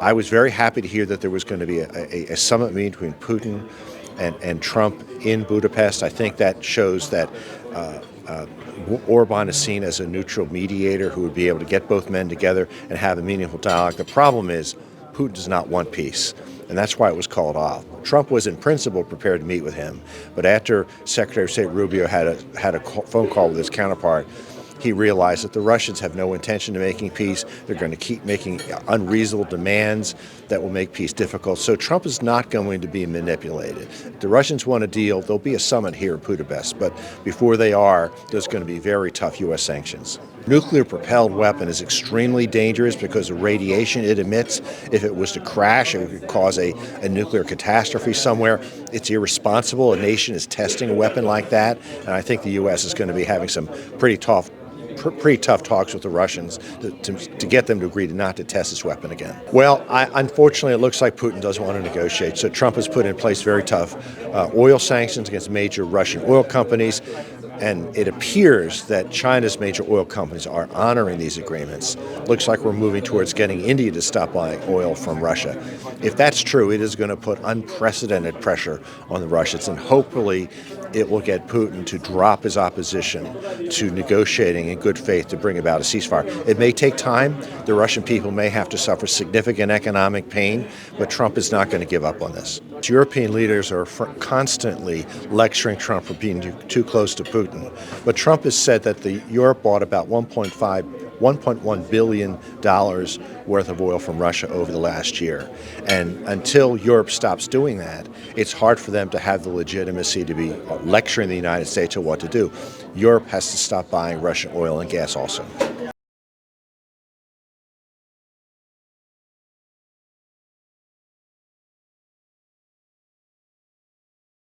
I was very happy to hear that there was going to be a summit meeting between Putin and Trump in Budapest. I think that shows that Orban is seen as a neutral mediator who would be able to get both men together and have a meaningful dialogue. The problem is Putin does not want peace, and that's why it was called off. Trump was in principle prepared to meet with him, but after Secretary of State Rubio had a phone call with his counterpart, he realized that the Russians have no intention of making peace. They're going to keep making unreasonable demands that will make peace difficult. So Trump is not going to be manipulated. If the Russians want a deal, there'll be a summit here in Budapest. But before they are, there's going to be very tough U.S. sanctions. Nuclear-propelled weapon is extremely dangerous because of radiation it emits. If it was to crash, it could cause a nuclear catastrophe somewhere. It's irresponsible. A nation is testing a weapon like that. And I think the U.S. is going to be having some pretty tough talks with the Russians to get them to agree not to test this weapon again. Well, unfortunately, it looks like Putin doesn't want to negotiate. So Trump has put in place very tough oil sanctions against major Russian oil companies. And it appears that China's major oil companies are honoring these agreements. Looks like we're moving towards getting India to stop buying oil from Russia. If that's true, it is going to put unprecedented pressure on the Russians, and hopefully it will get Putin to drop his opposition to negotiating in good faith to bring about a ceasefire. It may take time. The Russian people may have to suffer significant economic pain, but Trump is not going to give up on this. European leaders are constantly lecturing Trump for being too close to Putin. But Trump has said that Europe bought about $1.1 billion worth of oil from Russia over the last year. And until Europe stops doing that, it's hard for them to have the legitimacy to be lecturing the United States on what to do. Europe has to stop buying Russian oil and gas also.